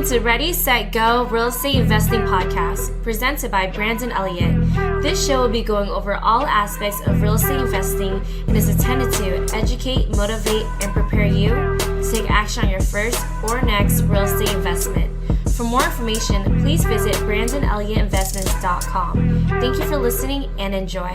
listening to Ready, Set, Go Real Estate Investing Podcast, presented by Brandon Elliott. This show will be going over all aspects of real estate investing and is intended to educate, motivate, and prepare you to take action on your first or next real estate investment. For more information, please visit BrandonElliottInvestments.com. Thank you for listening and enjoy.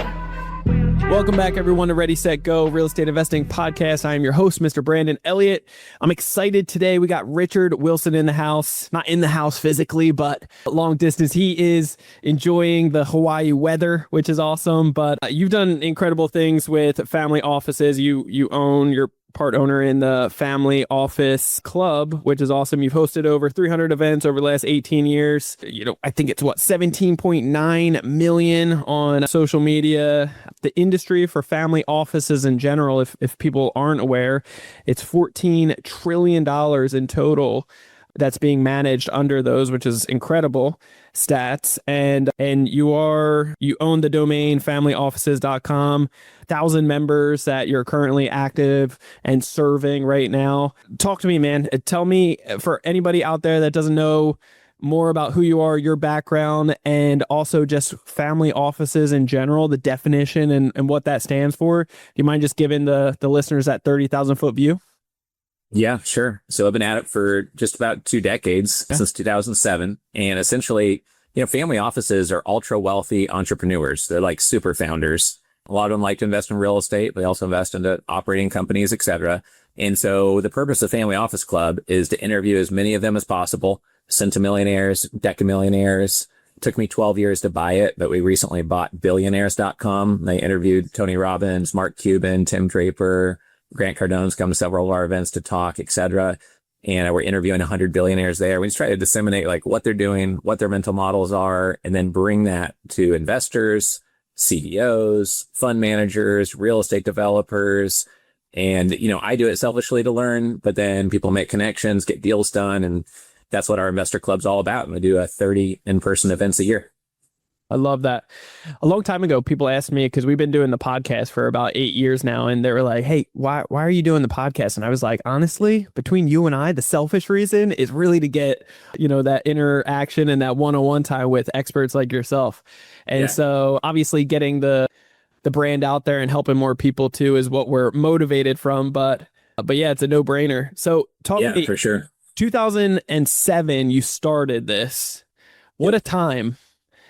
Welcome back, everyone, to Ready, Set, Go Real Estate Investing Podcast. I am your host, Mr. Brandon Elliott. I'm excited today. We got Richard Wilson in the house, not in the house physically, but long distance. He is enjoying the Hawaii weather, which is awesome. But you've done incredible things with family offices. You're part owner in the Family Office Club, which is awesome. You've hosted over 300 events over the last 18 years. I think it's 17.9 million on social media. The industry for family offices in general, if people aren't aware, it's $14 trillion in total that's being managed under those, which is incredible stats. And you own the domain familyoffices.com, 1,000 members that you're currently active and serving right now. Talk to me, man. Tell me, for anybody out there that doesn't know more about who you are, your background, and also just family offices in general, the definition and what that stands for. Do you mind just giving the listeners that 30,000 foot view? Yeah, sure. So I've been at it for just about 2 decades, since 2007. And essentially, family offices are ultra wealthy entrepreneurs. They're like super founders. A lot of them like to invest in real estate, but they also invest into operating companies, et cetera. And so the purpose of Family Office Club is to interview as many of them as possible, centimillionaires, decamillionaires. It took me 12 years to buy it, but we recently bought billionaires.com. They interviewed Tony Robbins, Mark Cuban, Tim Draper, Grant Cardone's come to several of our events to talk, et cetera. And we're interviewing 100 billionaires there. We just try to disseminate what they're doing, what their mental models are, and then bring that to investors, CEOs, fund managers, real estate developers. And, I do it selfishly to learn, but then people make connections, get deals done. And that's what our investor club's all about. And we do 30 in-person events a year. I love that. A long time ago, people asked me, because we've been doing the podcast for about 8 years now, and they were like, hey, why are you doing the podcast? And I was like, honestly, between you and I, the selfish reason is really to get, that interaction and that one-on-one time with experts like yourself. And so obviously getting the brand out there and helping more people too is what we're motivated from. But yeah, it's a no-brainer. So talk to me. For sure. 2007, you started this. What a time.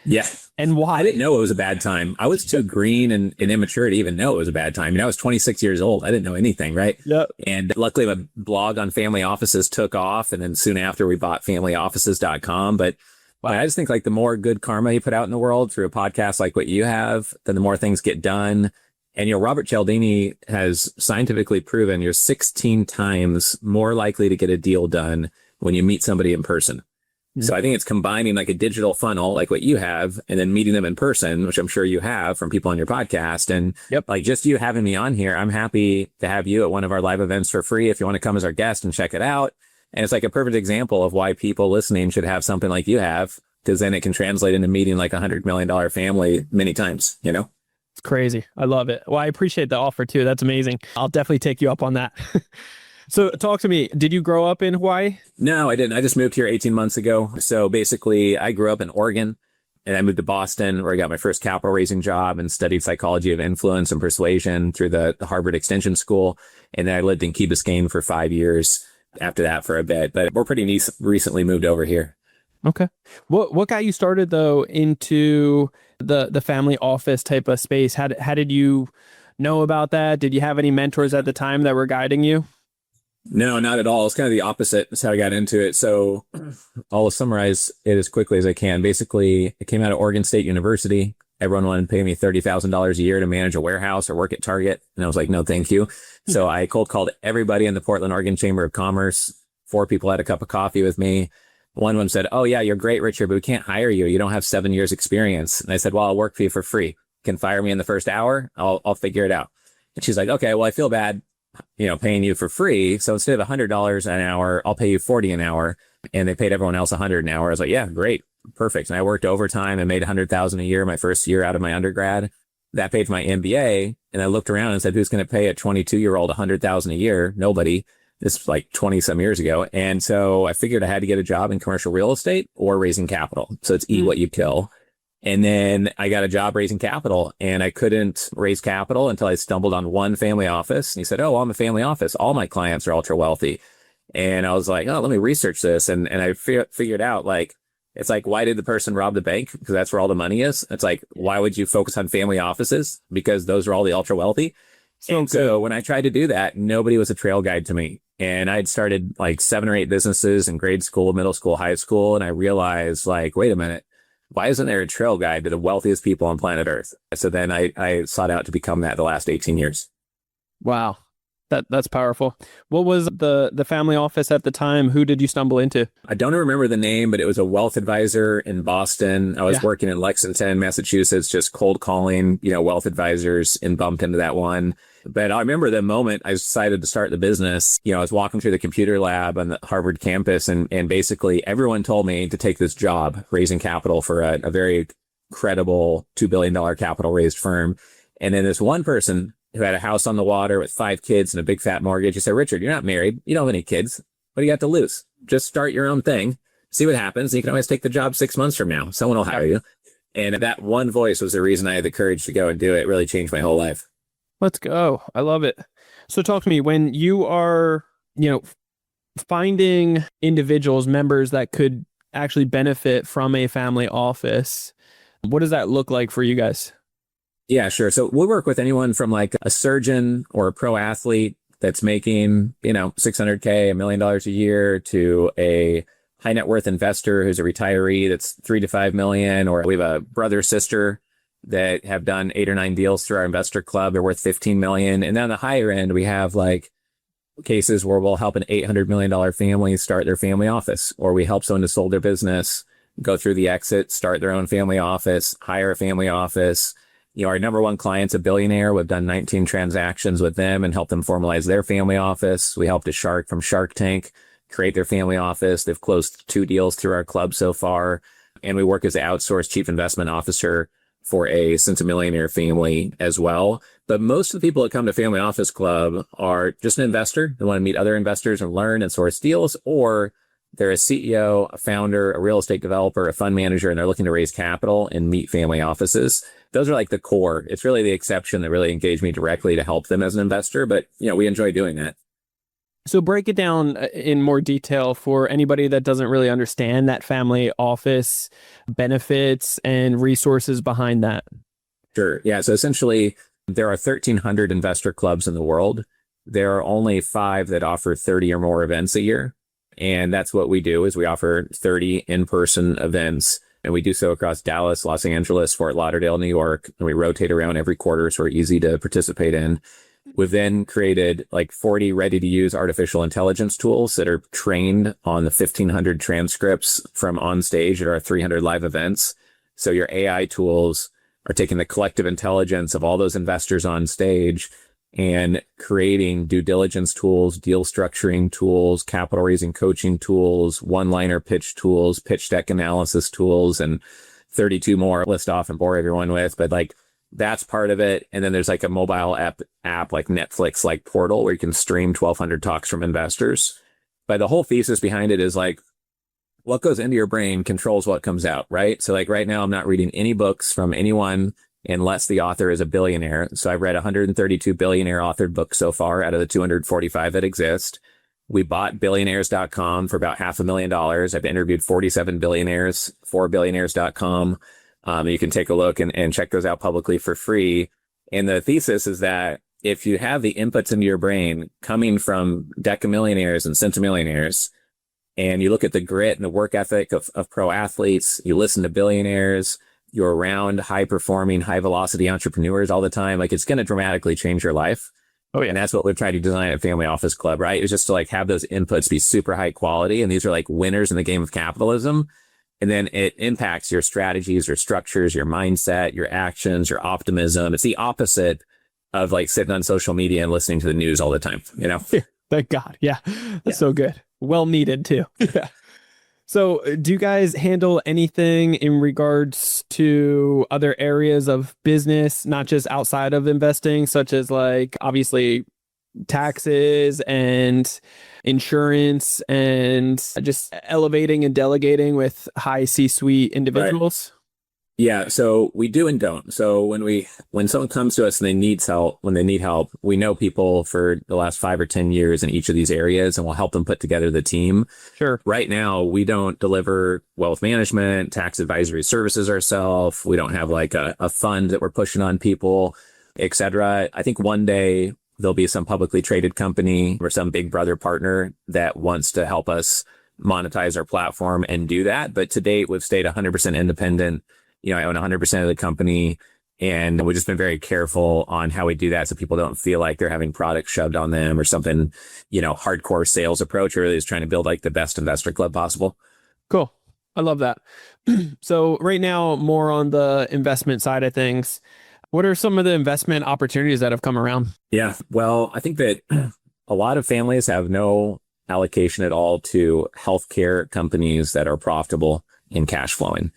Yeah. And why? I didn't know it was a bad time. I was too green and immature to even know it was a bad time. I was 26 years old. I didn't know anything, right? Yep. And luckily my blog on family offices took off. And then soon after we bought familyoffices.com. But I just think the more good karma you put out in the world through a podcast like what you have, then the more things get done. And, Robert Cialdini has scientifically proven you're 16 times more likely to get a deal done when you meet somebody in person. So I think it's combining a digital funnel like what you have and then meeting them in person, which I'm sure you have from people on your podcast. And just you having me on here, I'm happy to have you at one of our live events for free if you want to come as our guest and check it out. And it's a perfect example of why people listening should have something like you have, because then it can translate into meeting $100 million family many times, It's crazy. I love it. Well, I appreciate the offer too. That's amazing. I'll definitely take you up on that. So talk to me. Did you grow up in Hawaii? No, I didn't. I just moved here 18 months ago. So basically, I grew up in Oregon and I moved to Boston, where I got my first capital raising job and studied psychology of influence and persuasion through the Harvard Extension School. And then I lived in Key Biscayne for 5 years after that for a bit. But we're pretty recently moved over here. Okay. What got you started, though, into the family office type of space? How did you know about that? Did you have any mentors at the time that were guiding you? No, not at all. It's kind of the opposite. That's how I got into it. So I'll summarize it as quickly as I can. Basically, it came out of Oregon State University. Everyone wanted to pay me $30,000 a year to manage a warehouse or work at Target. And I was like, no, thank you. So I cold called everybody in the Portland, Oregon Chamber of Commerce. 4 people had a cup of coffee with me. One of them said, oh, yeah, you're great, Richard, but we can't hire you. You don't have 7 years experience. And I said, well, I'll work for you for free. You can fire me in the first hour. I'll figure it out. And she's like, okay, well, I feel bad, paying you for free. So instead of $100 an hour, I'll pay you $40 an hour. And they paid everyone else $100 an hour. I was like, yeah, great. Perfect. And I worked overtime and made $100,000 a year my first year out of my undergrad. That paid for my MBA. And I looked around and said, who's going to pay a 22-year-old $100,000 a year? Nobody. This is like 20 some years ago. And so I figured I had to get a job in commercial real estate or raising capital. So it's eat what you kill. And then I got a job raising capital, and I couldn't raise capital until I stumbled on one family office. And he said, "Oh, well, I'm a family office. All my clients are ultra wealthy." And I was like, "Oh, let me research this." And I figured out, like, it's like, why did the person rob the bank? Because that's where all the money is. It's like, why would you focus on family offices? Because those are all the ultra wealthy. So when I tried to do that, nobody was a trail guide to me. And I'd started like 7 or 8 businesses in grade school, middle school, high school. And I realized, like, wait a minute, why isn't there a trail guide to the wealthiest people on planet Earth? So then I sought out to become that the last 18 years. Wow. That's powerful. What was the family office at the time? Who did you stumble into? I don't remember the name, but it was a wealth advisor in Boston. I was working in Lexington, Massachusetts, just cold calling, wealth advisors, and bumped into that one. But I remember the moment I decided to start the business, I was walking through the computer lab on the Harvard campus, and basically everyone told me to take this job raising capital for a very credible $2 billion capital raised firm. And then this one person who had a house on the water with 5 kids and a big fat mortgage, he said, "Richard, you're not married. You don't have any kids. What do you got to lose? Just start your own thing. See what happens. You can always take the job 6 months from now. Someone will hire you." And that one voice was the reason I had the courage to go and do it. It really changed my whole life. Let's go. I love it. So talk to me, when you are, finding individuals, members that could actually benefit from a family office, what does that look like for you guys? Yeah, sure. So we work with anyone from like a surgeon or a pro athlete that's making, $600K, $1 million a year, to a high net worth investor who's a retiree that's 3 to 5 million, or we have a brother, sister that have done 8 or 9 deals through our investor club. They're worth 15 million. And then on the higher end, we have like cases where we'll help an $800 million family start their family office, or we help someone to sold their business, go through the exit, start their own family office, hire a family office. Our number one client's a billionaire. We've done 19 transactions with them and helped them formalize their family office. We helped a shark from Shark Tank create their family office. They've closed 2 deals through our club so far. And we work as an outsourced chief investment officer for a centimillionaire family as well. But most of the people that come to Family Office Club are just an investor. They want to meet other investors and learn and source deals, or they're a CEO, a founder, a real estate developer, a fund manager, and they're looking to raise capital and meet family offices. Those are like the core. It's really the exception that really engage me directly to help them as an investor. But, we enjoy doing that. So break it down in more detail for anybody that doesn't really understand that family office benefits and resources behind that. Sure. Yeah. So essentially, there are 1,300 investor clubs in the world. There are only 5 that offer 30 or more events a year. And that's what we do, is we offer 30 in-person events. And we do so across Dallas, Los Angeles, Fort Lauderdale, New York. And we rotate around every quarter, so we're easy to participate in. We've then created like 40 ready-to-use artificial intelligence tools that are trained on the 1,500 transcripts from on stage at our 300 live events. So your AI tools are taking the collective intelligence of all those investors on stage and creating due diligence tools, deal structuring tools, capital raising coaching tools, one-liner pitch tools, pitch deck analysis tools, and 32 more list off and bore everyone with. But like, that's part of it. And then there's like a mobile app like Netflix, like portal, where you can stream 1,200 talks from investors. But the whole thesis behind it is like, what goes into your brain controls what comes out, right? So like right now, I'm not reading any books from anyone unless the author is a billionaire. So I've read 132 billionaire authored books so far out of the 245 that exist. We bought billionaires.com for about $500,000. I've interviewed 47 billionaires for billionaires.com. You can take a look and check those out publicly for free. And the thesis is that if you have the inputs into your brain coming from decamillionaires and centimillionaires, and you look at the grit and the work ethic of pro athletes, you listen to billionaires, you're around high performing, high velocity entrepreneurs all the time, like, it's going to dramatically change your life. Oh yeah. And that's what we're trying to design at Family Office Club, right? It's just to like have those inputs be super high quality. And these are like winners in the game of capitalism. And then it impacts your strategies, your structures, your mindset, your actions, your optimism. It's the opposite of like sitting on social media and listening to the news all the time, Thank God. Yeah. That's so good. Well needed too. Yeah. So do you guys handle anything in regards to other areas of business, not just outside of investing, such as like obviously taxes and insurance and just elevating and delegating with high C-suite individuals? Yeah, so we do and don't. So when someone comes to us and they need help, we know people for the last 5 or 10 years in each of these areas, and we'll help them put together the team. Sure. Right now, we don't deliver wealth management, tax advisory services ourselves. We don't have like a fund that we're pushing on people, et cetera. I think one day there'll be some publicly traded company or some big brother partner that wants to help us monetize our platform and do that. But to date, we've stayed 100% independent. I own 100% of the company, and we've just been very careful on how we do that so people don't feel like they're having products shoved on them or something, hardcore sales approach. We're really just trying to build like the best investor club possible. Cool. I love that. So right now, more on the investment side of things, what are some of the investment opportunities that have come around? Yeah, well, I think that a lot of families have no allocation at all to healthcare companies that are profitable and cash flowing.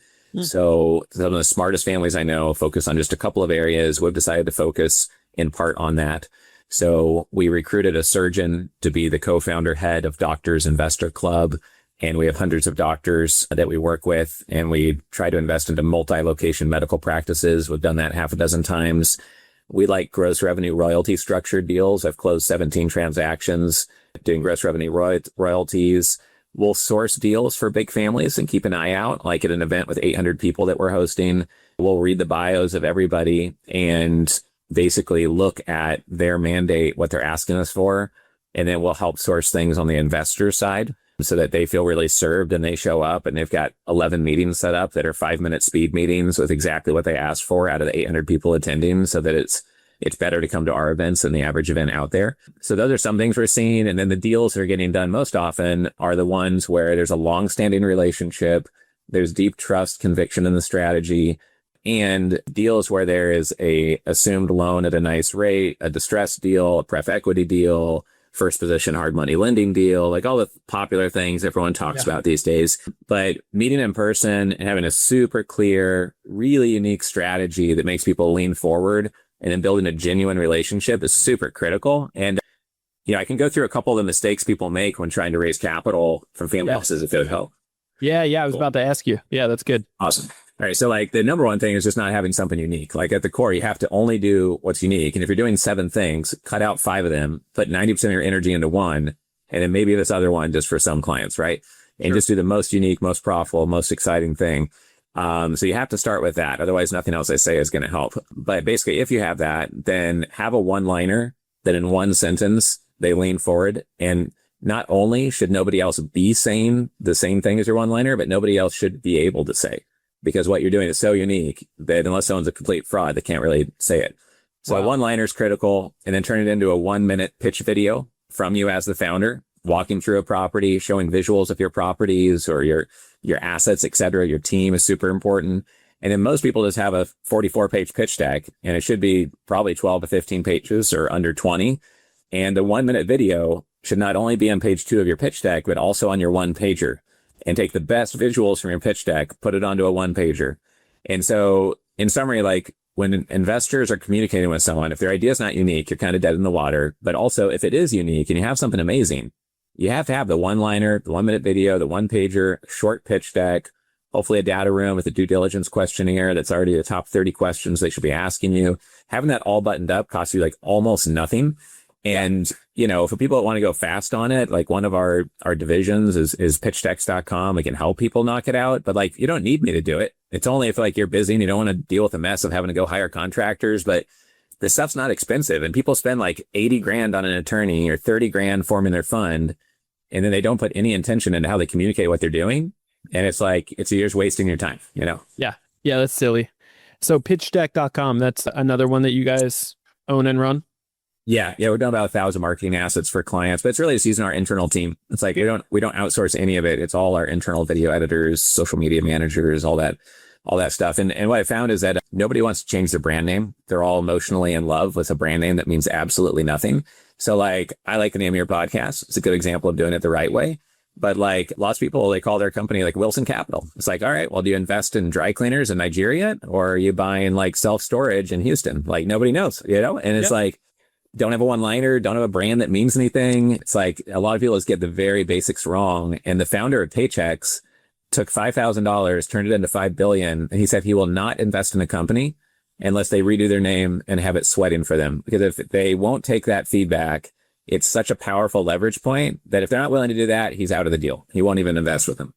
So some of the smartest families I know focus on just a couple of areas. We've decided to focus in part on that. So we recruited a surgeon to be the co-founder head of Doctors Investor Club. And we have hundreds of doctors that we work with, and we try to invest into multi-location medical practices. We've done that half a dozen times. We like gross revenue royalty structured deals. I've closed 17 transactions doing gross revenue royalties. We'll source deals for big families and keep an eye out, like at an event with 800 people that we're hosting. We'll read the bios of everybody and basically look at their mandate, what they're asking us for. And then we'll help source things on the investor side so that they feel really served and they show up and they've got 11 meetings set up that are 5-minute speed meetings with exactly what they asked for out of the 800 people attending, so that it's better to come to our events than the average event out there. So those are some things we're seeing. And then the deals that are getting done most often are the ones where there's a long-standing relationship, there's deep trust, conviction in the strategy, and deals where there is a assumed loan at a nice rate, a distressed deal, a pref equity deal, first position hard money lending deal, like all the popular things everyone talks about these days. But meeting in person and having a super clear, really unique strategy that makes people lean forward and then building a genuine relationship is super critical. And, I can go through a couple of the mistakes people make when trying to raise capital from family offices if it would help. Yeah. I was about to ask you. Yeah, that's good. Awesome. All right. So like the number one thing is just not having something unique. Like at the core, you have to only do what's unique. And if you're doing 7 things, cut out 5 of them, put 90% of your energy into one, and then maybe this other one just for some clients, right? And just do the most unique, most profitable, most exciting thing. So you have to start with that. Otherwise, nothing else I say is going to help. But basically, if you have that, then have a one-liner that in one sentence, they lean forward. And not only should nobody else be saying the same thing as your one-liner, but nobody else should be able to say, because what you're doing is so unique that unless someone's a complete fraud, they can't really say it. So a one-liner is critical, and then turn it into a 1-minute pitch video from you as the founder, walking through a property, showing visuals of your properties or your assets, et cetera. Your team is super important. And then most people just have a 44-page pitch deck, and it should be probably 12 to 15 pages or under 20. And the 1-minute video should not only be on page 2 of your pitch deck, but also on your 1-pager, and take the best visuals from your pitch deck, put it onto a 1-pager. And so in summary, like when investors are communicating with someone, if their idea is not unique, you're kind of dead in the water. But also if it is unique and you have something amazing, you have to have the one-liner, the 1-minute video, the 1-pager, short pitch deck, hopefully a data room with a due diligence questionnaire that's already the top 30 questions they should be asking you. Having that all buttoned up costs you like almost nothing. And, for people that want to go fast on it, like one of our divisions is pitchdex.com. We can help people knock it out, but like, you don't need me to do it. It's only if like you're busy and you don't want to deal with the mess of having to go hire contractors, but this stuff's not expensive, and people spend like 80 grand on an attorney or 30 grand forming their fund. And then they don't put any intention into how they communicate what they're doing. And it's like, it's a year's wasting your time, Yeah. Yeah. That's silly. So pitchdeck.com, that's another one that you guys own and run. Yeah. We've done about 1,000 marketing assets for clients, but it's really just using our internal team. It's like, we don't outsource any of it. It's all our internal video editors, social media managers, all that stuff. And what I found is that nobody wants to change their brand name. They're all emotionally in love with a brand name that means absolutely nothing. So like, I like the name of your podcast. It's a good example of doing it the right way. But like lots of people, they call their company like Wilson Capital. It's like, all right, well, do you invest in dry cleaners in Nigeria, or are you buying like self-storage in Houston? Like nobody knows, And it's like, don't have a one-liner, don't have a brand that means anything. It's like a lot of people just get the very basics wrong. And the founder of Paychex took $5,000, turned it into $5 billion. And he said he will not invest in a company unless they redo their name and have it sweating for them. Because if they won't take that feedback, it's such a powerful leverage point that if they're not willing to do that, he's out of the deal. He won't even invest with them.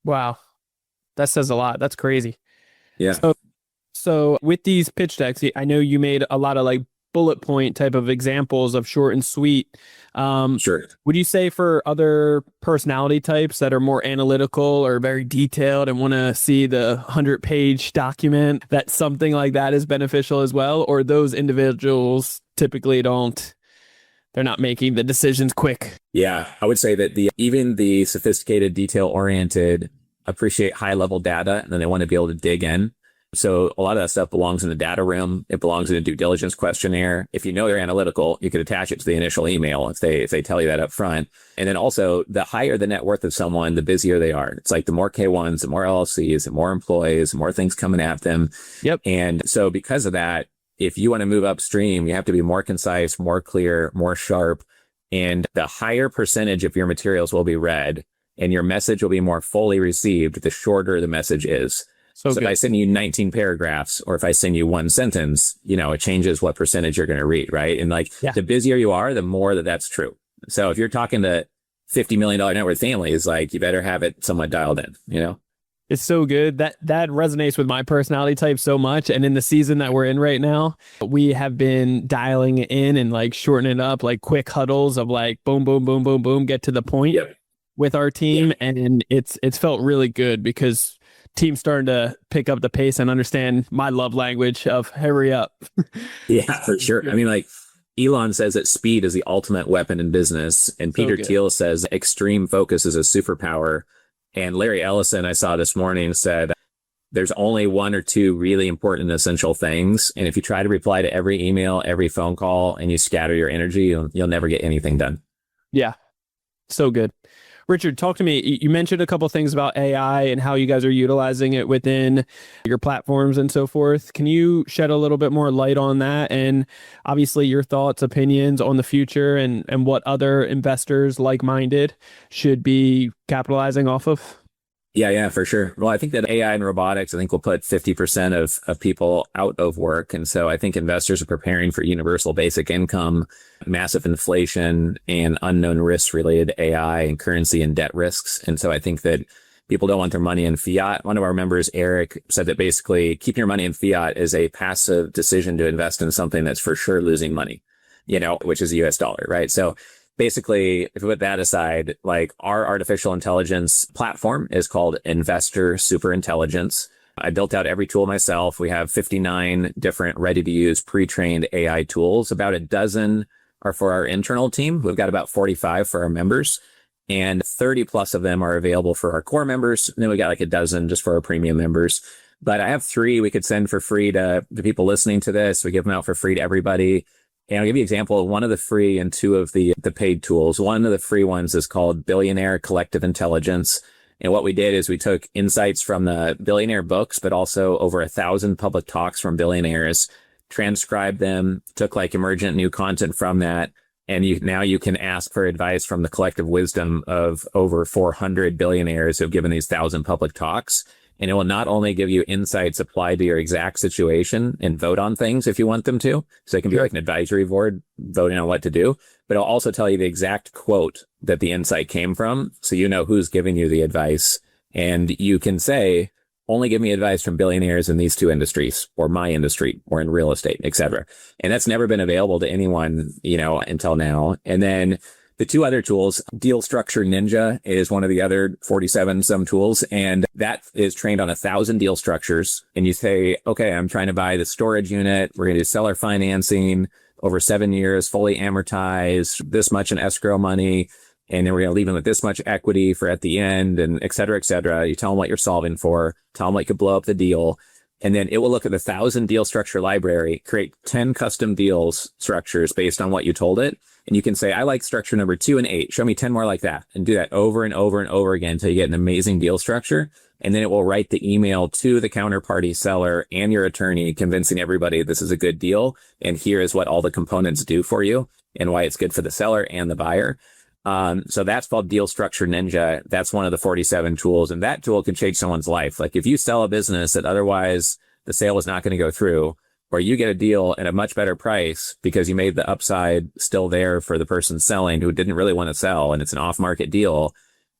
Wow. That says a lot. That's crazy. Yeah. So with these pitch decks, I know you made a lot of like bullet point type of examples of short and sweet. Sure. Would you say for other personality types that are more analytical or very detailed and want to see the 100-page document, that something like that is beneficial as well? Or those individuals typically they're not making the decisions quick? Yeah, I would say that even the sophisticated, detail-oriented appreciate high-level data, and then they want to be able to dig in. So a lot of that stuff belongs in the data room. It belongs in a due diligence questionnaire. If you know they're analytical, you could attach it to the initial email if they tell you that up front. And then also, the higher the net worth of someone, the busier they are. It's like the more K1s, the more LLCs, the more employees, the more things coming at them. Yep. And so because of that, if you want to move upstream, you have to be more concise, more clear, more sharp. And the higher percentage of your materials will be read and your message will be more fully received, the shorter the message is. So if I send you 19 paragraphs or if I send you one sentence, it changes what percentage you're going to read, right? And the busier you are, the more that's true. So if you're talking to $50 million net worth families, you better have it somewhat dialed in, It's so good. That resonates with my personality type so much. And in the season that we're in right now, we have been dialing it in and shortening it up, quick huddles of boom, boom, boom, boom, boom, get to the point with our team. Yep. And it's felt really good because team's starting to pick up the pace and understand my love language of hurry up. Yeah, for sure. I mean, Elon says that speed is the ultimate weapon in business. And Peter Thiel says extreme focus is a superpower. And Larry Ellison, I saw this morning, said there's only one or two really important and essential things. And if you try to reply to every email, every phone call, and you scatter your energy, you'll never get anything done. Yeah. So good. Richard, talk to me. You mentioned a couple of things about AI and how you guys are utilizing it within your platforms and so forth. Can you shed a little bit more light on that? And obviously your thoughts, opinions on the future and what other investors like-minded should be capitalizing off of? Yeah, for sure. Well, I think that AI and robotics, will put 50% of people out of work. And so I think investors are preparing for universal basic income, massive inflation, and unknown risks related to AI and currency and debt risks. And so I think that people don't want their money in fiat. One of our members, Eric, said that basically keeping your money in fiat is a passive decision to invest in something that's for sure losing money, which is the US dollar, right? So basically, if we put that aside, our artificial intelligence platform is called Investor Superintelligence. I built out every tool myself. We have 59 different ready-to-use pre-trained AI tools. About a dozen are for our internal team. We've got about 45 for our members, and 30 plus of them are available for our core members. And then we got a dozen just for our premium members. But I have 3 we could send for free to the people listening to this. We give them out for free to everybody. And I'll give you an example of one of the free and 2 of the paid tools. One of the free ones is called Billionaire Collective Intelligence. And what we did is we took insights from the billionaire books, but also over 1,000 public talks from billionaires, transcribed them, took emergent new content from that. And now you can ask for advice from the collective wisdom of over 400 billionaires who have given these 1,000 public talks. And it will not only give you insights applied to your exact situation and vote on things if you want them to. So it can be an advisory board voting on what to do, but it'll also tell you the exact quote that the insight came from. So you know who's giving you the advice. And you can say, only give me advice from billionaires in these 2 industries or my industry or in real estate, et cetera. And that's never been available to anyone, until now. And then the 2 other tools, Deal Structure Ninja is one of the other 47 some tools, and that is trained on 1,000 deal structures. And you say, okay, I'm trying to buy the storage unit. We're going to do seller financing over 7 years, fully amortized, this much in escrow money. And then we're going to leave them with this much equity for at the end, and et cetera, et cetera. You tell them what you're solving for, tell them what could blow up the deal. And then it will look at the 1,000 deal structure library, create 10 custom deals structures based on what you told it. And you can say, I like structure number 2 and 8. Show me 10 more like that. And do that over and over and over again until you get an amazing deal structure. And then it will write the email to the counterparty seller and your attorney, convincing everybody this is a good deal. And here is what all the components do for you and why it's good for the seller and the buyer. So that's called Deal Structure Ninja. That's one of the 47 tools. And that tool can change someone's life. Like if you sell a business that otherwise the sale is not going to go through, or you get a deal at a much better price because you made the upside still there for the person selling who didn't really want to sell, and it's an off-market deal,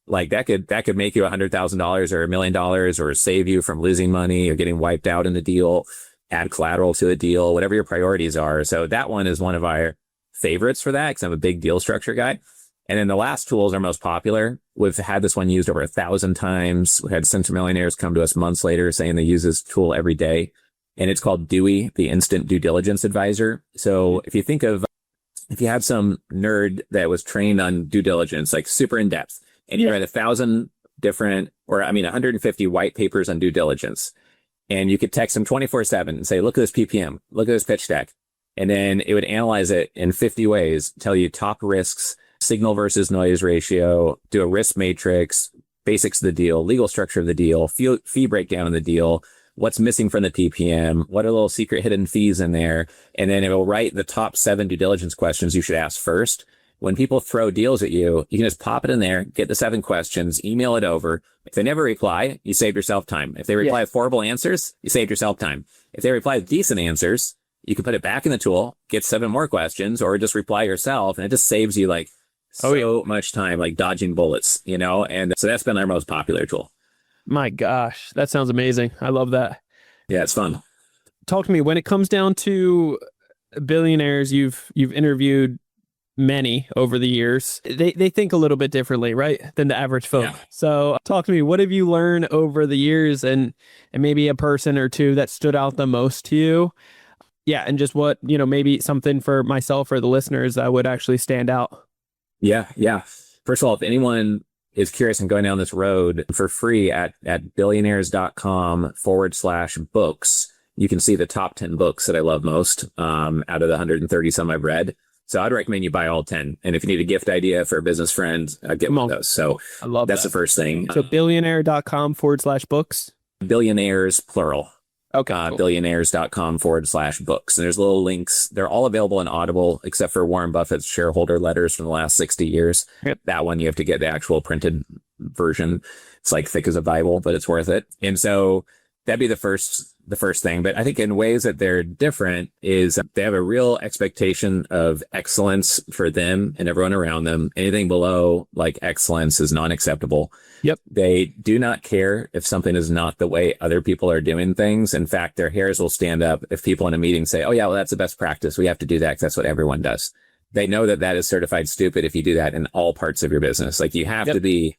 like that could make you $100,000 or $1 million, or save you from losing money or getting wiped out in the deal, add collateral to a deal, whatever your priorities are. So that one is one of our favorites for that because I'm a big deal structure guy. And then the last tool is our most popular. We've had this one used over 1,000 times. We had centimillionaires come to us months later saying they use this tool every day. And it's called Dewey, the Instant Due Diligence Advisor. So if you had some nerd that was trained on due diligence, like super in depth, and you read 1,000 150 white papers on due diligence, and you could text them 24/7 and say, look at this PPM, look at this pitch deck. And then it would analyze it in 50 ways, tell you top risks, signal versus noise ratio, do a risk matrix, basics of the deal, legal structure of the deal, fee breakdown of the deal, what's missing from the PPM, what are little secret hidden fees in there. And then it will write the top 7 due diligence questions you should ask first. When people throw deals at you, you can just pop it in there, get the 7 questions, email it over. If they never reply, you saved yourself time. If they reply with horrible answers, you saved yourself time. If they reply with decent answers, you can put it back in the tool, get 7 more questions, or just reply yourself. And it just saves you like so much time, like dodging bullets, And so that's been our most popular tool. My gosh, that sounds amazing. I love that. Yeah, it's fun. Talk to me when it comes down to billionaires. You've interviewed many over the years. They think a little bit differently, right, than the average folk. Yeah. So talk to me. What have you learned over the years, and maybe a person or two that stood out the most to you? Yeah, and just what maybe something for myself or the listeners that would actually stand out. Yeah. First of all, if anyone is curious and going down this road, for free at billionaires.com/books, you can see the top 10 books that I love most out of the 130 some I've read. So I'd recommend you buy all 10. And if you need a gift idea for a business friend, get one of those. So I love that's the first thing. So billionaire.com/books. Billionaires, plural. Okay. Cool. Billionaires.com/books. And there's little links. They're all available in Audible, except for Warren Buffett's shareholder letters from the last 60 years. Yep. That one, you have to get the actual printed version. It's like thick as a Bible, but it's worth it. And so that'd be the first thing. But I think in ways that they're different is they have a real expectation of excellence for them and everyone around them. Anything below like excellence is non-acceptable. Yep. They do not care if something is not the way other people are doing things. In fact, their hairs will stand up if people in a meeting say, oh yeah, well, that's the best practice. We have to do that because that's what everyone does. They know that is certified stupid if you do that in all parts of your business. Like you have to be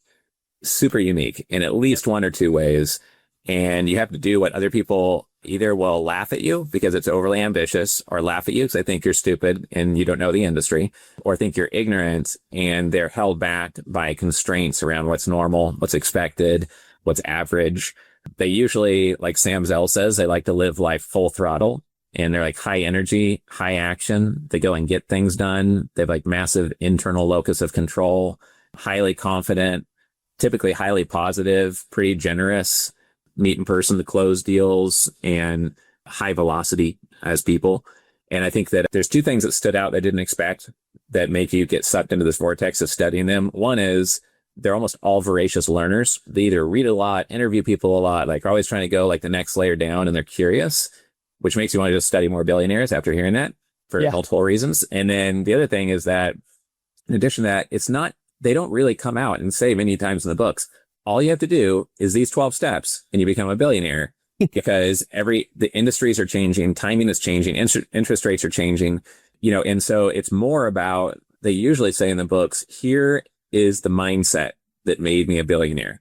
super unique in at least one or two ways. And you have to do what other people either will laugh at you because it's overly ambitious, or laugh at you because they think you're stupid and you don't know the industry, or think you're ignorant and they're held back by constraints around what's normal, what's expected, what's average. They usually, like Sam Zell says, they like to live life full throttle, and they're like high energy, high action. They go and get things done. They have like massive internal locus of control, highly confident, typically highly positive, pretty generous, meet in person to close deals, and high velocity as people. And I think that there's 2 things that stood out that I didn't expect that make you get sucked into this vortex of studying them. One is they're almost all voracious learners. They either read a lot, interview people a lot, like are always trying to go like the next layer down, and they're curious, which makes you want to just study more billionaires after hearing that for multiple reasons. And then the other thing is that in addition to that, they don't really come out and say many times in the books, all you have to do is these 12 steps and you become a billionaire, because the industries are changing, timing is changing, interest rates are changing, and so it's more about, they usually say in the books, here is the mindset that made me a billionaire.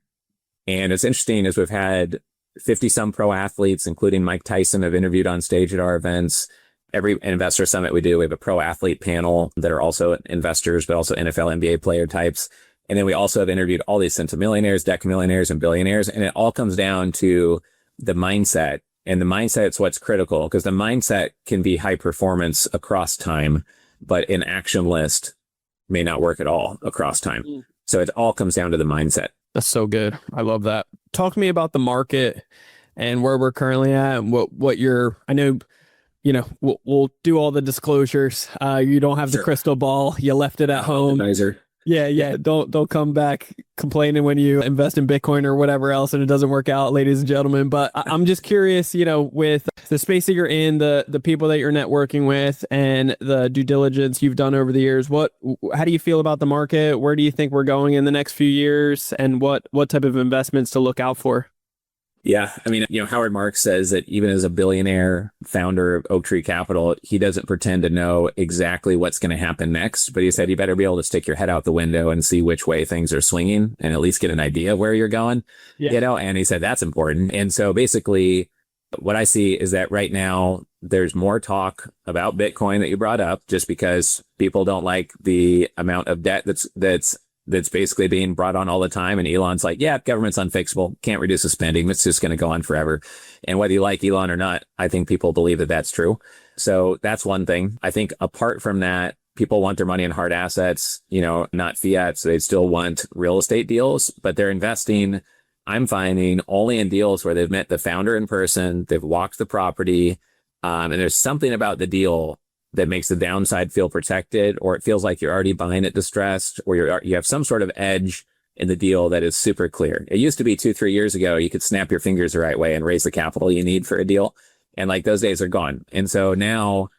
And it's interesting, as we've had 50 some pro athletes, including Mike Tyson, have interviewed on stage at our events. Every investor summit we do, we have a pro athlete panel that are also investors, but also NFL, NBA player types. And then we also have interviewed all these centimillionaires, decamillionaires, and billionaires. And it all comes down to the mindset. And the mindset is what's critical, because the mindset can be high performance across time. but an action list may not work at all across time. So it all comes down to the mindset. That's so good. I love that. Talk to me about the market and where we're currently at and what you're, I know, we'll do all the disclosures. You don't have the crystal ball. You left it at home. Advisor. Yeah. Don't come back complaining when you invest in Bitcoin or whatever else and it doesn't work out, ladies and gentlemen. But I'm just curious, with the space that you're in, the people that you're networking with, and the due diligence you've done over the years. How do you feel about the market? Where do you think we're going in the next few years, and what type of investments to look out for? Yeah. I mean, Howard Marks says that even as a billionaire founder of Oak Tree Capital, he doesn't pretend to know exactly what's going to happen next. But he said you better be able to stick your head out the window and see which way things are swinging and at least get an idea of where you're going, and he said that's important. And so basically what I see is that right now there's more talk about Bitcoin that you brought up just because people don't like the amount of debt that's basically being brought on all the time. And Elon's like, yeah, government's unfixable. Can't reduce the spending. It's just going to go on forever. And whether you like Elon or not, I think people believe that that's true. So that's one thing. I think apart from that, people want their money in hard assets, not fiat. So they still want real estate deals, but they're investing, I'm finding, only in deals where they've met the founder in person, they've walked the property, and there's something about the deal that makes the downside feel protected, or it feels like you're already buying it distressed, or you have some sort of edge in the deal that is super clear. It used to be 2-3 years ago, you could snap your fingers the right way and raise the capital you need for a deal. And like those days are gone. And so now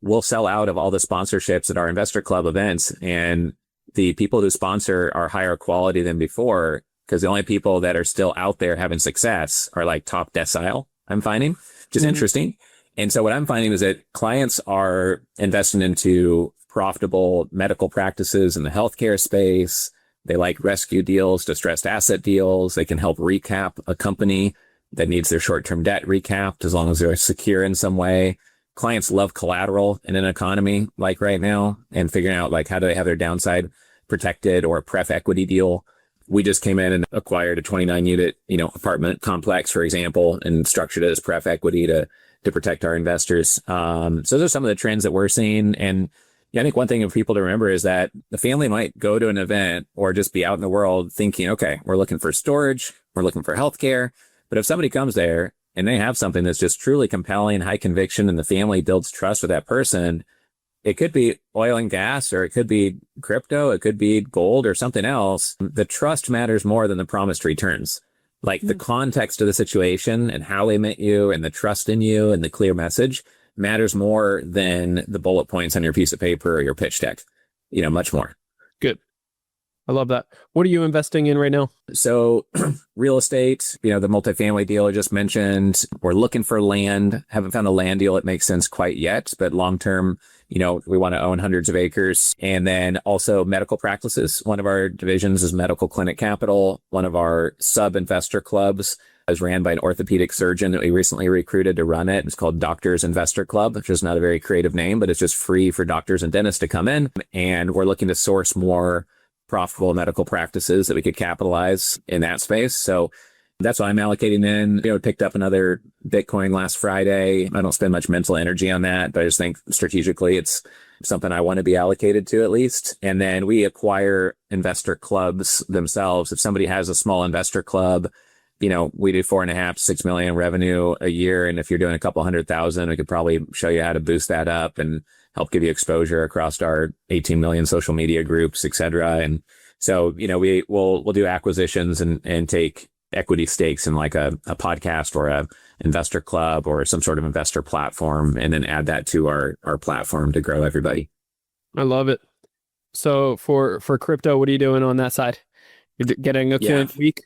we'll sell out of all the sponsorships at our investor club events, and the people who sponsor are higher quality than before, because the only people that are still out there having success are like top decile, I'm finding, which is interesting. And so what I'm finding is that clients are investing into profitable medical practices in the healthcare space. They like rescue deals, distressed asset deals. They can help recap a company that needs their short-term debt recapped as long as they're secure in some way. Clients love collateral in an economy like right now, and figuring out like how do they have their downside protected, or a pref equity deal. We just came in and acquired a 29 unit, apartment complex, for example, and structured it as pref equity to protect our investors. So those are some of the trends that we're seeing. And I think one thing for people to remember is that the family might go to an event or just be out in the world thinking, okay, we're looking for storage, we're looking for healthcare. But if somebody comes there and they have something that's just truly compelling, high conviction, and the family builds trust with that person, it could be oil and gas, or it could be crypto, it could be gold or something else. The trust matters more than the promised returns. Like the context of the situation and how they met you and the trust in you and the clear message matters more than the bullet points on your piece of paper or your pitch deck, much more. Good. I love that. What are you investing in right now? So real estate, the multifamily deal I just mentioned, we're looking for land. Haven't found a land deal that makes sense quite yet, but long-term, we want to own hundreds of acres. And then also medical practices. One of our divisions is Medical Clinic Capital. One of our sub-investor clubs is ran by an orthopedic surgeon that we recently recruited to run it. It's called Doctors Investor Club, which is not a very creative name, but it's just free for doctors and dentists to come in. And we're looking to source more profitable medical practices that we could capitalize in that space. So that's what I'm allocating in. Picked up another Bitcoin last Friday. I don't spend much mental energy on that, but I just think strategically it's something I want to be allocated to at least. And then we acquire investor clubs themselves. If somebody has a small investor club, we do 4.5 to 6 million revenue a year. And if you're doing a couple 100,000, we could probably show you how to boost that up and help give you exposure across our 18 million social media groups, et cetera. And so, we'll do acquisitions and take equity stakes in like a podcast or a investor club or some sort of investor platform, and then add that to our platform to grow everybody. I love it. So for crypto, what are you doing on that side? You're getting a coin a week?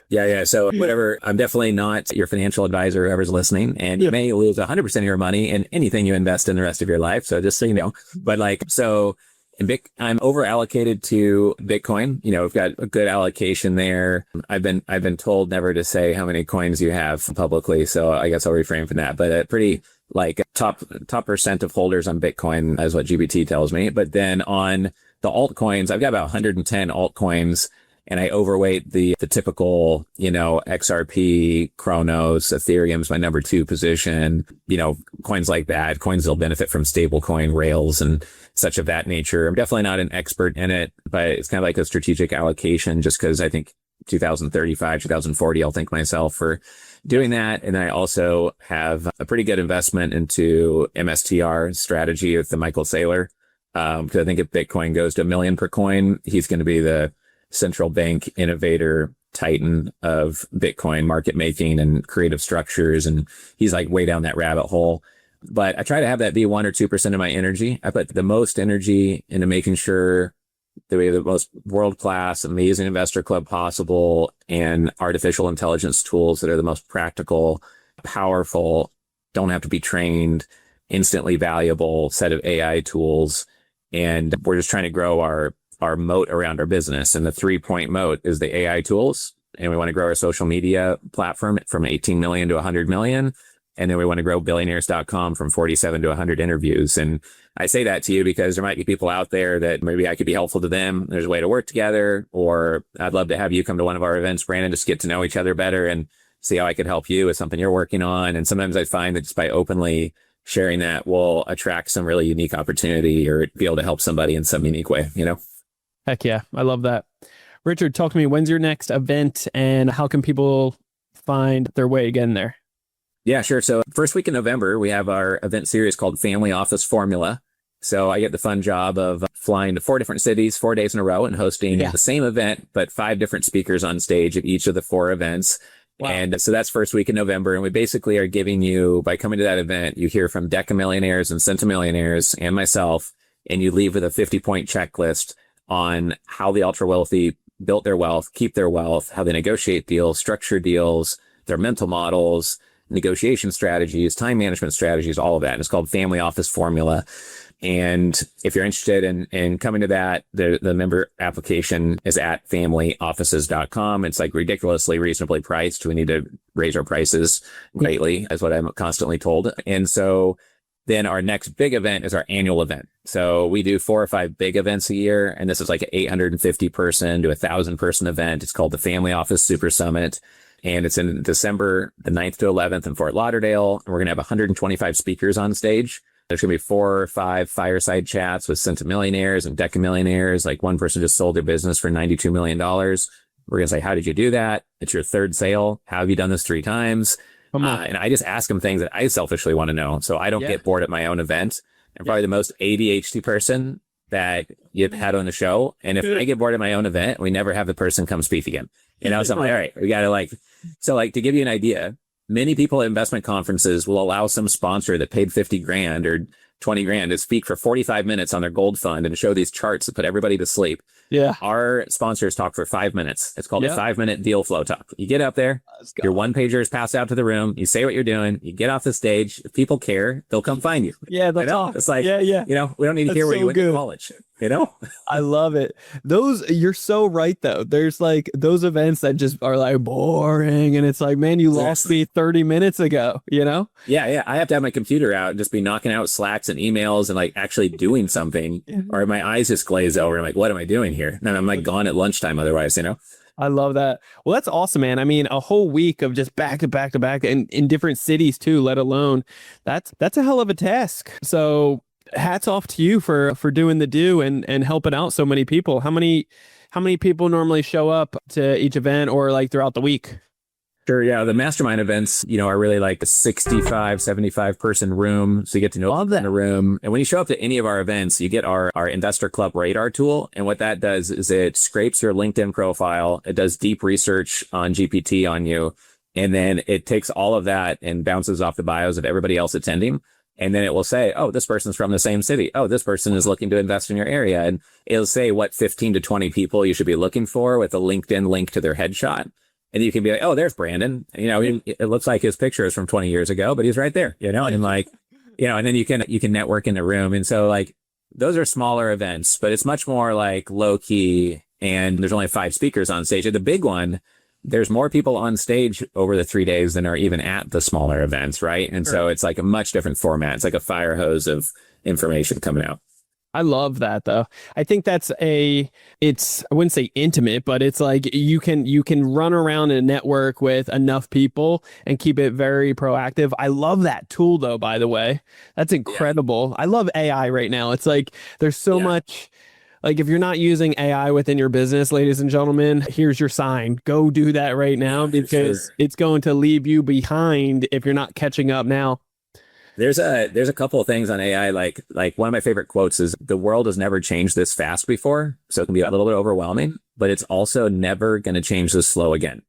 Yeah. So whatever, I'm definitely not your financial advisor, whoever's listening, and you may lose 100% of your money in anything you invest in the rest of your life. So just so you know, but I'm over allocated to Bitcoin. We've got a good allocation there. I've been told never to say how many coins you have publicly, so I guess I'll refrain from that. But a pretty top percent of holders on Bitcoin is what GBT tells me. But then on the altcoins, I've got about 110 altcoins. and I overweight the typical, XRP, Chronos, Ethereum's my number 2 position, coins like that, coins that'll benefit from stablecoin rails and such of that nature. I'm definitely not an expert in it, but it's kind of like a strategic allocation just because I think 2035, 2040, I'll thank myself for doing that. And I also have a pretty good investment into MSTR strategy with the Michael Saylor. Because I think if Bitcoin goes to $1 million per coin, he's going to be the central bank innovator titan of Bitcoin market making and creative structures. And he's like way down that rabbit hole. But I try to have that be 1 or 2% of my energy. I put the most energy into making sure that we have the most world-class, amazing investor club possible and artificial intelligence tools that are the most practical, powerful, don't have to be trained, instantly valuable set of AI tools. And we're just trying to grow our moat around our business. And the 3-point moat is the AI tools. And we want to grow our social media platform from 18 million to 100 million. And then we want to grow billionaires.com from 47 to 100 interviews. And I say that to you because there might be people out there that maybe I could be helpful to them. There's a way to work together, or I'd love to have you come to one of our events, Brandon, just get to know each other better and see how I could help you with something you're working on. And sometimes I find that just by openly sharing that will attract some really unique opportunity or be able to help somebody in some unique way, Heck yeah. I love that. Richard, talk to me. When's your next event and how can people find their way again there? Yeah, sure. So first week in November, we have our event series called Family Office Formula. So I get the fun job of flying to 4 different cities, 4 days in a row and hosting the same event, but 5 different speakers on stage at each of the 4 events. Wow. And so that's first week in November. And we basically are giving you, by coming to that event, you hear from decamillionaires and centimillionaires and myself, and you leave with a 50-point checklist on how the ultra wealthy built their wealth, keep their wealth, how they negotiate deals, structure deals, their mental models, negotiation strategies, time management strategies, all of that. And it's called Family Office Formula. And if you're interested in coming to that, the member application is at familyoffices.com. It's like ridiculously reasonably priced. We need to raise our prices greatly, is what I'm constantly told. And so then our next big event is our annual event. So we do 4 or 5 big events a year. And this is like an 850 person to 1,000 person event. It's called the Family Office Super Summit. And it's in December the 9th to 11th in Fort Lauderdale. And we're going to have 125 speakers on stage. There's going to be 4 or 5 fireside chats with centimillionaires and decamillionaires. Like one person just sold their business for $92 million. We're going to say, how did you do that? It's your 3rd sale. How have you done this 3 times? And I just ask them things that I selfishly want to know. So I don't get bored at my own event. I'm probably the most ADHD person that you've had on the show. And if I get bored at my own event, we never have the person come speak again. So I'm like, all right, we got to to give you an idea, many people at investment conferences will allow some sponsor that paid 50 grand or 20 grand to speak for 45 minutes on their gold fund and show these charts that put everybody to sleep. Yeah. Our sponsors talk for 5 minutes. It's called a 5-minute deal flow talk. You get up there, your 1-pager is passed out to the room. You say what you're doing. You get off the stage. If people care, they'll come find you. Yeah. That's awesome. It's like, we don't need to hear where you went to college. I love it. You're so right though. There's like those events that just are like boring. And it's like, man, you lost me 30 minutes ago, Yeah. I have to have my computer out and just be knocking out Slacks and emails and like actually doing something or my eyes just glaze over. I'm like, what am I doing here? And I'm like gone at lunchtime otherwise, I love that. Well, that's awesome, man. I mean, a whole week of just back to back to back and in different cities too, let alone that's a hell of a task. So hats off to you for doing the do and helping out so many people. How many people normally show up to each event or like throughout the week? Sure. Yeah. The mastermind events, are really like a 65, 75 person room. So you get to know them in a room. And when you show up to any of our events, you get our investor club radar tool. And what that does is it scrapes your LinkedIn profile. It does deep research on GPT on you. And then it takes all of that and bounces off the bios of everybody else attending. And then it will say, oh, this person's from the same city. Oh, this person is looking to invest in your area. And it'll say what 15 to 20 people you should be looking for with a LinkedIn link to their headshot. And you can be like, oh, there's Brandon. It looks like his picture is from 20 years ago, but he's right there, and like, and then you can network in the room. And so like, those are smaller events, but it's much more like low key. And there's only 5 speakers on stage. At the big one, there's more people on stage over the 3 days than are even at the smaller events. Right. And so it's like a much different format. It's like a fire hose of information coming out. I love that though. I think it's, I wouldn't say intimate, but it's like you can run around in a network with enough people and keep it very proactive. I love that tool though, by the way. That's Yeah. incredible. I love AI right now. It's like there's so Yeah. much, like if you're not using AI within your business, ladies and gentlemen, here's your sign. Go do that right now because Sure. it's going to leave you behind if you're not catching up now. There's a couple of things on AI. Like one of my favorite quotes is the world has never changed this fast before. So it can be a little bit overwhelming, but it's also never going to change this slow again.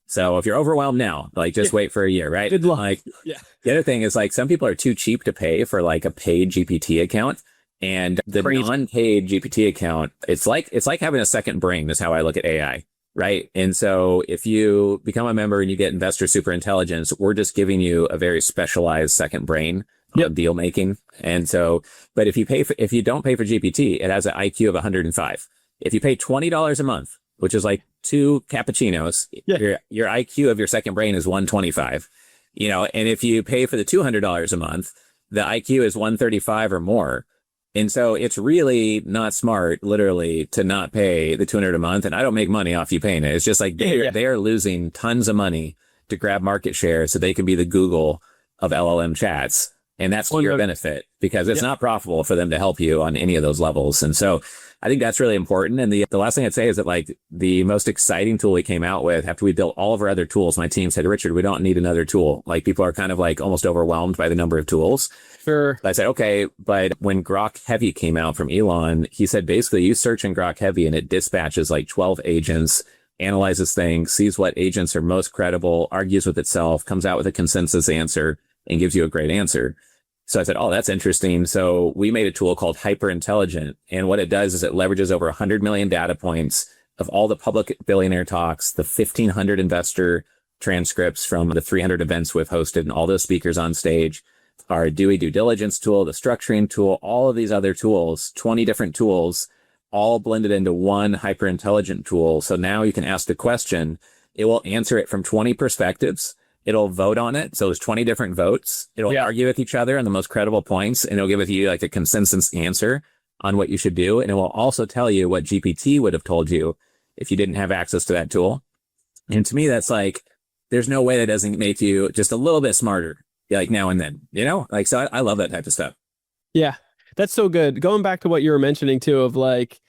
So if you're overwhelmed now, like just wait for a year, right? Good luck. Like Yeah. the other thing is like some people are too cheap to pay for like a paid GPT account. And the Crazy. non-paid GPT account, it's like having a second brain is how I look at AI. Right. And so if you become a member and you get investor super intelligence, we're just giving you a very specialized second brain on deal making. And so, but if you don't pay for GPT, it has an IQ of 105. If you pay $20 a month, which is like 2 cappuccinos, your IQ of your second brain is 125, and if you pay for the $200 a month, the IQ is 135 or more. And so it's really not smart, literally, to not pay the $200 a month. And I don't make money off you paying it. It's just like they are losing tons of money to grab market share so they can be the Google of LLM chats. And that's to your benefit because it's not profitable for them to help you on any of those levels. And so I think that's really important. And the last thing I'd say is that like the most exciting tool we came out with after we built all of our other tools, my team said, Richard, we don't need another tool. Like people are kind of like almost overwhelmed by the number of tools. Sure. I said, okay, but when Grok Heavy came out from Elon, he said, basically you search in Grok Heavy and it dispatches like 12 agents, analyzes things, sees what agents are most credible, argues with itself, comes out with a consensus answer and gives you a great answer. So I said, oh, that's interesting. So we made a tool called Hyper Intelligent. And what it does is it leverages over 100 million data points of all the public billionaire talks, the 1,500 investor transcripts from the 300 events we've hosted and all those speakers on stage, our Dewey due diligence tool, the structuring tool, all of these other tools, 20 different tools, all blended into one hyper intelligent tool. So now you can ask the question, it will answer it from 20 perspectives. It'll vote on it. So there's 20 different votes. It'll argue with each other on the most credible points, and it'll give it to you like a consensus answer on what you should do. And it will also tell you what GPT would have told you if you didn't have access to that tool. And to me, that's like, there's no way that doesn't make you just a little bit smarter, like now and then, like, so I love that type of stuff. Yeah, that's so good. Going back to what you were mentioning too, of like,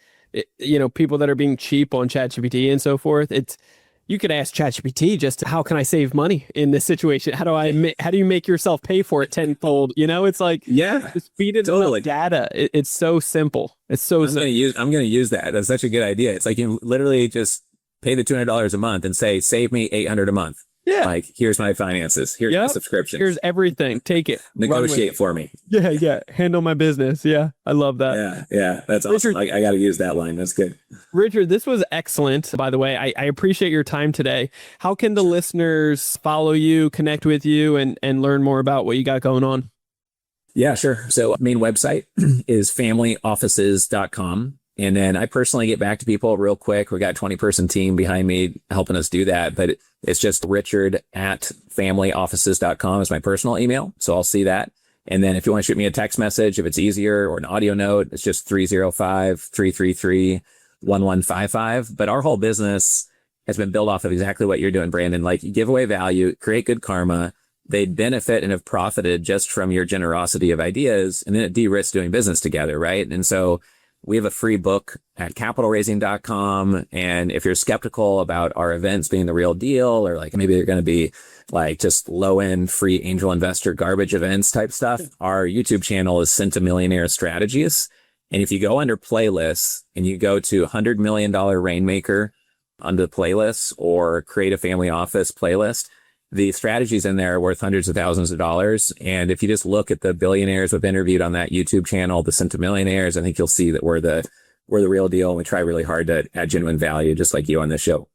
people that are being cheap on ChatGPT and so forth. You could ask ChatGPT just how can I save money in this situation? How do you make yourself pay for it tenfold? It's like, just feed it totally data. It's so simple. It's so I'm going to use that. That's such a good idea. It's like you literally just pay the $200 a month and say, save me $800 a month. Yeah. Like, here's my finances. Here's my subscription. Here's everything. Take it. Negotiate for me. Yeah. Handle my business. Yeah. I love that. Yeah. That's awesome. I got to use that line. That's good. Richard, this was excellent, by the way. I appreciate your time today. How can the listeners follow you, connect with you, and learn more about what you got going on? Yeah, sure. So main website is familyoffices.com. And then I personally get back to people real quick. We got a 20-person team behind me helping us do that. But it's just richard@familyoffices.com is my personal email. So I'll see that. And then if you want to shoot me a text message, if it's easier, or an audio note, it's just 305-333-1155. But our whole business has been built off of exactly what you're doing, Brandon. Like, you give away value, create good karma. They benefit and have profited just from your generosity of ideas. And then it de-risks doing business together, right? And so we have a free book at capitalraising.com. And if you're skeptical about our events being the real deal, or like maybe they're going to be like just low end free angel investor garbage events type stuff, our YouTube channel is Centimillionaire Strategies. And if you go under playlists and you go to $100 Million Rainmaker under the playlists, or Create a Family Office playlist, the strategies in there are worth hundreds of thousands of dollars. And if you just look at the billionaires we've interviewed on that YouTube channel, the Centimillionaires, I think you'll see that we're the real deal. And we try really hard to add genuine value, just like you on this show.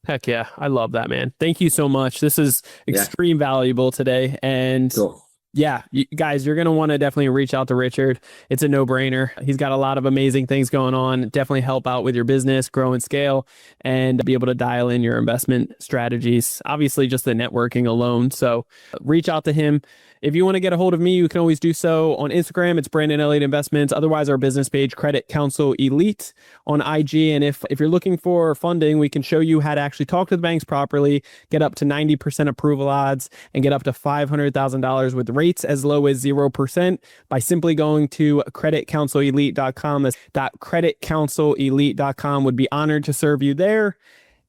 Heck yeah. I love that, man. Thank you so much. This is extreme valuable today. And cool. Yeah, guys, you're going to want to definitely reach out to Richard. It's a no-brainer. He's got a lot of amazing things going on. Definitely help out with your business, grow and scale, and be able to dial in your investment strategies. Obviously, just the networking alone. So reach out to him. If you want to get a hold of me, you can always do so on Instagram. It's Brandon Elliott Investments. Otherwise, our business page, Credit Counsel Elite on IG. And if you're looking for funding, we can show you how to actually talk to the banks properly, get up to 90% approval odds, and get up to $500,000 with rates as low as 0% by simply going to creditcounselelite.com. That's creditcounselelite.com. Would be honored to serve you there.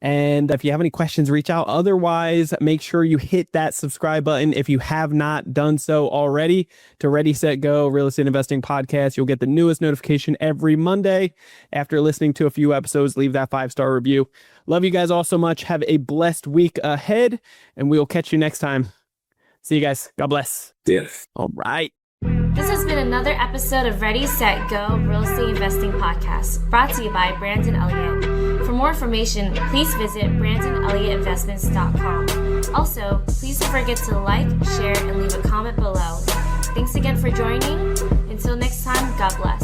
And if you have any questions, reach out. Otherwise, make sure you hit that subscribe button if you have not done so already to Ready, Set, Go Real Estate Investing Podcast. You'll get the newest notification every Monday. After listening to a few episodes, leave that 5-star review. Love you guys all so much. Have a blessed week ahead, and we will catch you next time. See you guys. God bless. Yeah. All right. This has been another episode of Ready, Set, Go Real Estate Investing Podcast, brought to you by Brandon Elliott. For more information, please visit BrandonElliottInvestments.com. Also, please don't forget to like, share, and leave a comment below. Thanks again for joining. Until next time, God bless.